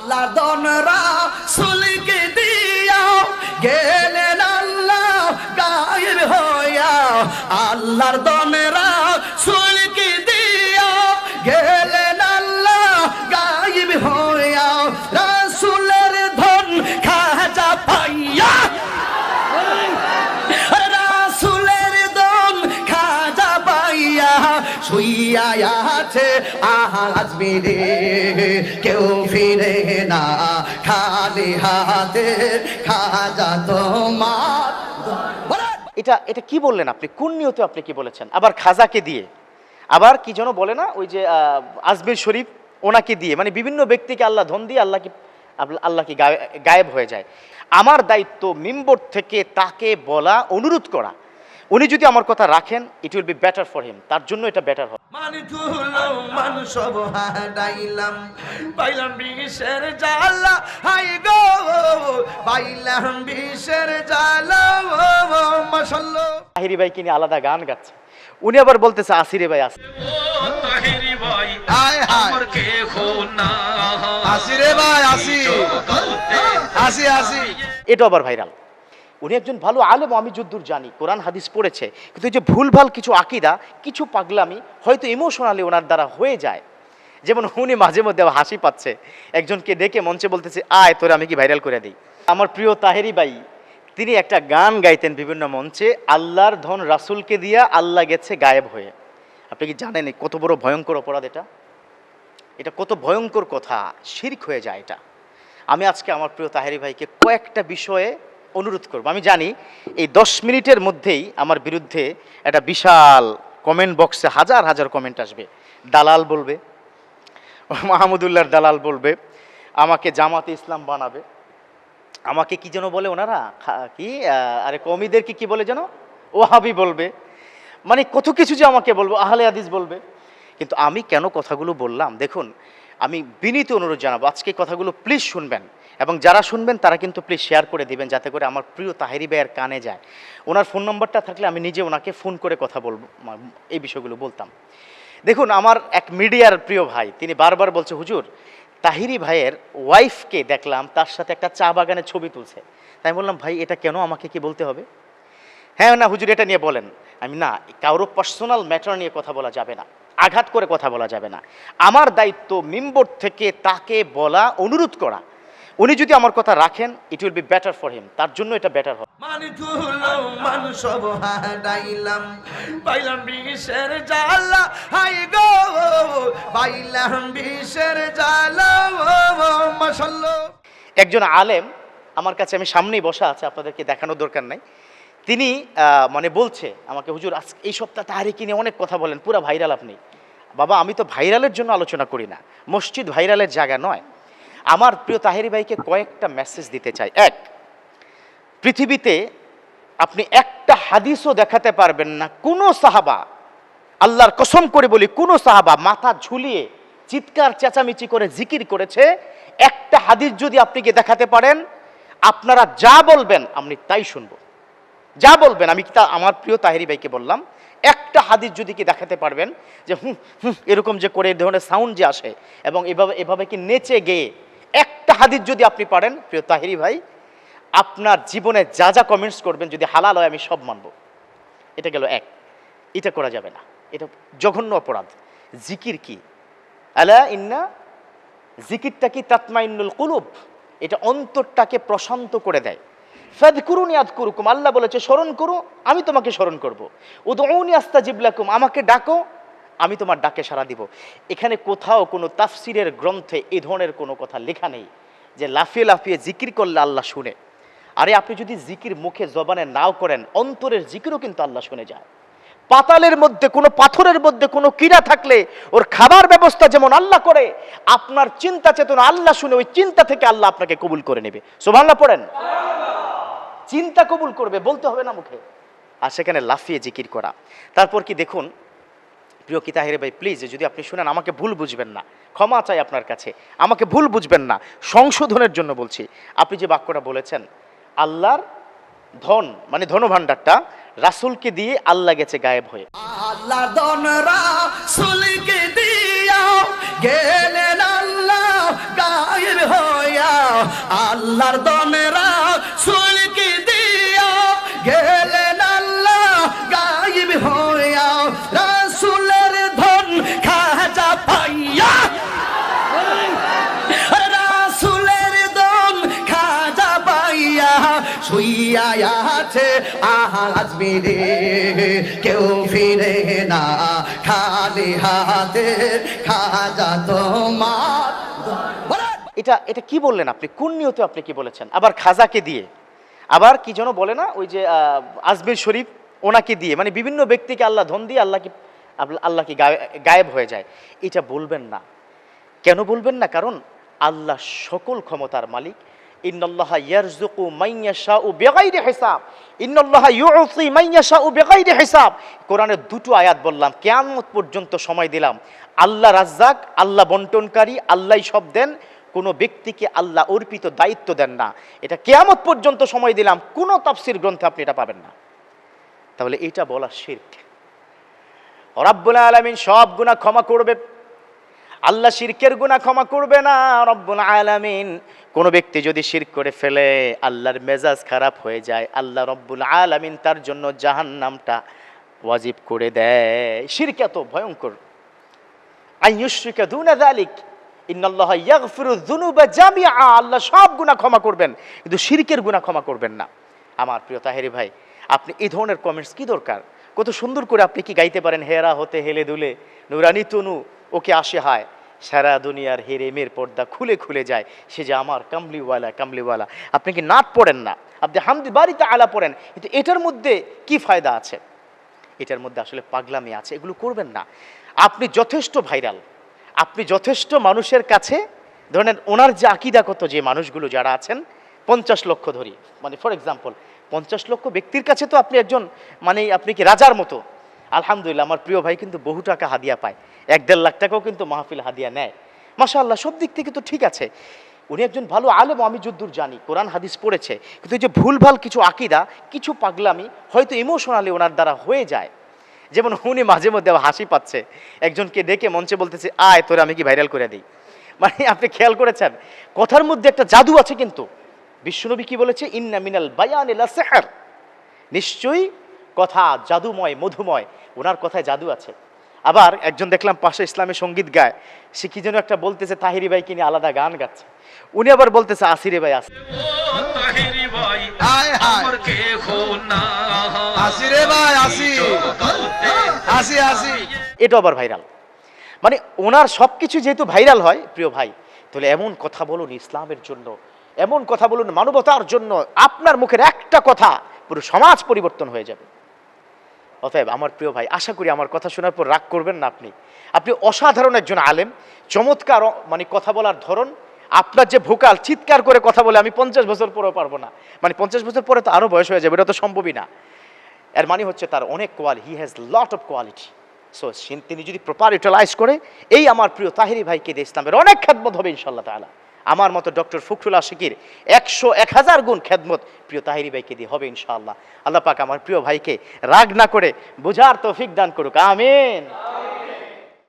আল্লাহ দনরা সুলকে দিয়া গেলেন আল্লাহ গায়েব হইয়া আল্লাহর দনরা সুলকে দিয়া গেলেন আল্লাহ গায়েব হইয়া রাসূলের ধন খাজা পাইয়া রাসূলের ধন খাজা পাইয়া শুইয়া আছে আজ মেরে কেউ ফিরে না খালি হাতে খাজা তোমার। এটা কি বললেন আপনি? কোন নিয়তে আপনি কি বলেছেন? আবার খাজাকে দিয়ে, আবার কি যেন বলে না ওই যে আজমির শরীফ ওনাকে দিয়ে, মানে বিভিন্ন ব্যক্তিকে আল্লাহ ধন দিয়ে আল্লাহ কি গায়েব হয়ে যায়। আমার দায়িত্ব মিম্বর থেকে তাকে বলা, অনুরোধ করা, উনি যদি আমার কথা রাখেন it will be better for him, তার জন্য এটা বেটার হবে। মানুষ সব হারাইলাম পাইলাম বিষের জ্বালা হাই গো পাইলাম বিষের জ্বালা মাশাআল্লাহ। তাহিরি ভাই কিনে আলাদা গান গাচ্ছে, উনি আবার বলতেছে আসিরে ভাই আসি, তাহিরি ভাই আয় আমার কে না আসিরে ভাই আসি আসি আসি, এটা আবার ভাইরাল। উনি একজন ভালো আলেম, আমি যদ্দূর জানি কোরআন হাদিস পড়েছে, কিন্তু এই যে ভুলভাল কিছু আকীদা, কিছু পাগলামি হয়তো ইমোশনালি ওনার দ্বারা হয়ে যায়। যেমন উনি মাঝে মধ্যে হাসি পাচ্ছে, একজনকে ডেকে মঞ্চে বলতেছে আয় তোরে আমি কি ভাইরাল করে দিই। আমার প্রিয় তাহেরি ভাই তিনি একটা গান গাইতেন বিভিন্ন মঞ্চে, আল্লাহর ধন রাসূলকে দিয়া আল্লাহ গেছে গায়েব হয়ে। আপনি কি জানেন কত বড় ভয়ঙ্কর অপরাধ এটা? এটা কত ভয়ঙ্কর কথা, শিরক হয়ে যায় এটা। আমি আজকে আমার প্রিয় তাহেরি ভাইকে কয়েকটা বিষয়ে অনুরোধ করব। আমি জানি এই 10 মিনিটের মধ্যেই আমার বিরুদ্ধে একটা বিশাল কমেন্ট বক্সে হাজার হাজার কমেন্ট আসবে। দালাল বলবে, মাহমুদুল্লাহর দালাল বলবে, আমাকে জামাতে ইসলাম বানাবে, আমাকে কি যেন বলে ওনারা কি আরে কওমিদেরকে কি বলে যেন ওয়াহাবি বলবে, মানে কত কিছু যে আমাকে বলবো, আহলে হাদিস বলবে। কিন্তু আমি কেন কথাগুলো বললাম, দেখুন আমি বিনীত অনুরোধ জানাবো আজকে কথাগুলো প্লিজ শুনবেন, এবং যারা শুনবেন তারা কিন্তু প্লিজ শেয়ার করে দিবেন যাতে করে আমার প্রিয় তাহেরি ভাইয়ের কানে যায়। ওনার ফোন নম্বরটা থাকলে আমি নিজে ওনাকে ফোন করে কথা বলবো, এই বিষয়গুলো বলতাম। দেখুন আমার এক মিডিয়ার প্রিয় ভাই তিনি বারবার বলছে হুজুর তাহিরি ভাইয়ের ওয়াইফকে দেখলাম তার সাথে একটা চা বাগানের ছবি তুলছে। তাই বললাম ভাই এটা কেন, আমাকে কি বলতে হবে? হ্যাঁ না হুজুর এটা নিয়ে বলেন। আমি না, কারো পার্সোনাল ম্যাটার নিয়ে কথা বলা যাবে না, আঘাত করে কথা বলা যাবে না। আমার দায়িত্ব মিম্বর থেকে তাকে বলা, অনুরোধ করা, উনি যদি আমার কথা রাখেন it will be better for him, তার জন্য এটা বেটার হবে। মানুষ সব হারাইলাম পাইলাম বিষের জ্বালা হাই গো পাইলাম বিষের জ্বালা মাশাআল্লাহ। একজন আলেম আমার কাছে, আমি সামনেই বসা আছে, আপনাদেরকে দেখানোর দরকার নাই, তিনি মানে বলছে আমাকে হুজুর আজকে এই সপ্তাহ তাহরিক নিয়ে অনেক কথা বলেন, পুরো ভাইরাল আপনি। বাবা আমি তো ভাইরালের জন্য আলোচনা করি না, মসজিদ ভাইরালের জায়গা নয়। আমার প্রিয় তাহেরি ভাইকে কয়েকটা মেসেজ দিতে চাই। এক, পৃথিবীতে আপনি একটা হাদিসও দেখাতে পারবেন না কোনো সাহাবা, আল্লাহর কসম করে বলি কোনো সাহাবা মাথা ঝুলিয়ে চিৎকার চেঁচামেচি করে জিকির করেছে। একটা হাদিস যদি আপনি কি দেখাতে পারেন, আপনারা যা বলবেন আমি তাই শুনবো, যা বলবেন। আমি আমার প্রিয় তাহেরি ভাইকে বললাম একটা হাদিস যদি কি দেখাতে পারবেন যে এরকম যে করে এই ধরনের সাউন্ড যে আসে এবং এভাবে কি নেচে গেয়ে, একটা হাদিস যদি আপনি পারেন প্রিয় তাহেরি ভাই, আপনার জীবনে যা যা কমেন্টস করবেন যদি হালাল হয় আমি সব মানব। এটা গেল এক, এটা করা যাবে না, এটা জঘন্য অপরাধ। জিকির কি? আলা ইন্না, জিকিরটা কি তাতমাইন্নুল কুলুব, এটা অন্তরটাকে প্রশান্ত করে দেয়। ফাযকুরুনি আযকুরুকুম, আল্লাহ বলেছে স্মরণ করো আমি তোমাকে স্মরণ করব। উদউনি আস্তাজিব লাকুম, আমাকে ডাকো আমি তোমার ডাকে সাড়া দিব। এখানে কোথাও কোনো তাফসিরের গ্রন্থে এই ধরনের কোনো কথা লেখা নেই যে লাফিয়ে লাফিয়ে জিকির করলে আল্লাহ শুনে। আরে আপনি যদি জিকির মুখে জবানে নাও করেন, অন্তরের জিকিরও কিন্তু আল্লাহ শুনে যায়। পাতালের মধ্যে কোনো পাথরের মধ্যে কোনো কীড়া থাকলে ওর খাবার ব্যবস্থা যেমন আল্লাহ করে, আপনার চিন্তা চেতনা আল্লাহ শুনে ওই চিন্তা থেকে আল্লাহ আপনাকে কবুল করে নেবে। সুবহানাল্লাহ পড়েন। চিন্তা কবুল করবে, বলতে হবে না মুখে, আর সেখানে লাফিয়ে জিকির করা। তারপর কি দেখুন প্রিয় কি তাহেরি ভাই প্লিজ যদি আপনি শুনেন আমাকে ভুল বুঝবেন না, ক্ষমা চাই আপনার কাছে, আমাকে ভুল বুঝবেন না, সংশোধনের জন্য বলছি। আপনি যে বাক্যটা বলেছেন আল্লাহর ধন মানে ধনভাণ্ডারটা রাসূলকে দিয়ে আল্লাহ গেছে গায়েব হয়ে, আল্লাহ ধন রাসূলকে দিয়া গেলেন আল্লাহ গায়েব হয়ে আল্লাহর দনেরা সুলকি দিয়া গেলেন আল্লাহ গায়েব হইয়া রাসূলের ধন খাজা পাইয়া রাসূলের ধন খাজা পাইয়া শুইয়া আছে আজমিরে কেউ ফিরে না খালি হাতে খাজা তোমার। এটা এটা কি বললেন আপনি? কোন নিয়তে আপনি কি বলেছেন? আবার খাজাকে দিয়ে, আবার কি যেন বলে না ওই যে আজমির শরীফ ওনাকে দিয়ে, মানে বিভিন্ন ব্যক্তিকে আল্লাহ ধন দিয়ে আল্লাহ কি গায়েব হয়ে যায়। এটা বলবেন না। কেন বলবেন না? কারণ আল্লাহ সকল ক্ষমতার মালিক। ইন্নাল্লাহা ইয়ারযুকু মান ইয়াশাউ বিগাইরি হিসাব, ইন্নাল্লাহা ইউতি মান ইয়াশাউ বিগাইরি হিসাব। কোরআনের দুটো আয়াত বললাম, কিয়ামত পর্যন্ত সময় দিলাম। আল্লাহ রাজ্জাক, আল্লাহ বন্টনকারী, আল্লাহই সব দেন। কোনো ব্যক্তিকে আল্লাহ অর্পিত দায়িত্ব দেন না। এটা কিয়ামত পর্যন্ত সময় দিলাম, কোনো তাফসীর গ্রন্থে আপনি এটা পাবেন না। তাহলে এটা বলা শিরক। রব্বুল আলামিন সব গুনাহ ক্ষমা করবে, আল্লাহ শিরকের গুনাহ ক্ষমা করবে না। রব্বুল আলামিন কোনো ব্যক্তি যদি শিরক করে ফেলে, আল্লাহর মেজাজ খারাপ হয়ে যায়, আল্লাহ রব্বুল আলামিন তার জন্য জাহান্নামটা ওয়াজিব করে দেয়। শিরক এত ভয়ঙ্কর। আইয়ুশরিকা দুনা যালিক ইন্নাল্লাহা ইয়াগফিরুয যুনুবা জামিআ, আল্লাহ সব গুনাহ ক্ষমা করবেন, কিন্তু শিরকের গুনাহ ক্ষমা করবেন না। আমার প্রিয় তাহেরি ভাই, আপনি এই ধরনের কমেন্টস কি দরকার? কত সুন্দর করে আপনি কি গাইতে পারেন, হেরা হতে হেলে দুলে নুরানি তনু ওকে আসে হায়, সারা দুনিয়ার হেরেমের পর্দা খুলে খুলে যায়, সে যে আমার কামলিওয়ালা কামলিওয়ালা। আপনি কি নাট পড়েন না, আপনি হামদি বাড়িতে আলা পড়েন, কিন্তু এটার মধ্যে কি ফায়দা আছে? এটার মধ্যে আসলে পাগলামি আছে। এগুলো করবেন না। আপনি যথেষ্ট ভাইরাল, আপনি যথেষ্ট মানুষের কাছে, ধরেন ওনার যে আকিদাগত যে মানুষগুলো যারা আছেন 50 লক্ষ ধরি, মানে ফর এক্সাম্পল 50 লক্ষ ব্যক্তির কাছে তো আপনি একজন, মানে আপনি কি রাজার মতো। আলহামদুলিল্লাহ, আমার প্রিয় ভাই কিন্তু বহু টাকা হাদিয়া পায়, 1-1.5 লাখ টাকাও কিন্তু মাহফিল হাদিয়া নেয়। মাশাআল্লাহ, সব দিক থেকে তো ঠিক আছে। উনি একজন ভালো আলেম, আমি যদ্দূর জানি কোরআন হাদিস পড়েছে, কিন্তু এই যে ভুলভাল কিছু আকিদা, কিছু পাগলামি হয়তো ইমোশনালি ওনার দ্বারা হয়ে যায়। যেমন উনি মাঝে মধ্যে হাসি পাচ্ছে, একজনকে ডেকে মঞ্চে বলতেছে, আয় তোরে আমি কি ভাইরাল করে দিই। মানে আপনি খেয়াল করেছেন কথার মধ্যে একটা জাদু আছে। কিন্তু বিশ্বনবী কি বলেছে? ইন্না মিনাল বায়ানি লাসিহর, নিশ্চয়ই কথা জাদুময়, মধুময়। ওনার কথায় জাদু আছে। আবার একজন দেখলাম পাশে ইসলামী সঙ্গীত গায়, সে কি যেন একটা বলতেছে, তাহিরি ভাইকে নিয়ে আলাদা গান গাচ্ছে। উনি আবার বলতেছে, আসিরে ভাই আসি, এটা আবার ভাইরাল। মানে ওনার সবকিছু যেহেতু ভাইরাল হয়, প্রিয় ভাই, তাহলে এমন কথা বলুন ইসলামের জন্য, এমন কথা বলুন মানবতার জন্য, আপনার মুখের একটা কথা পুরো সমাজ পরিবর্তন হয়ে যাবে। অতএব আমার প্রিয় ভাই, আশা করি আমার কথা শোনার পর রাগ করবেন না। আপনি অসাধারণ একজন আলেম, চমৎকার মানে কথা বলার ধরন, আপনার যে ভোকাল, চিৎকার করে কথা বলে আমি 50 বছর পরেও পারবো না। মানে 50 বছর পরে তো আরো বয়স হয়ে যাবে, এটা তো সম্ভবই না। এর মানে হচ্ছে তার অনেক he has lot of quality. So তিনি যদি প্রপার ইউটিলাইজ করে, এই আমার প্রিয় তাহিরি ভাইকে দিয়ে ইসলামের অনেক খেদমত হবে ইনশাআল্লাহ তাআলা। আমার মতো ডক্টর ফখরুল আশিকির 100-1000 গুণ খেদমত প্রিয় তাহিরি ভাইকে দিয়ে হবে ইনশাআল্লাহ। আল্লাহ পাক আমার প্রিয় ভাইকে রাগ না করে বোঝার তৌফিক দান করুক, আমিন।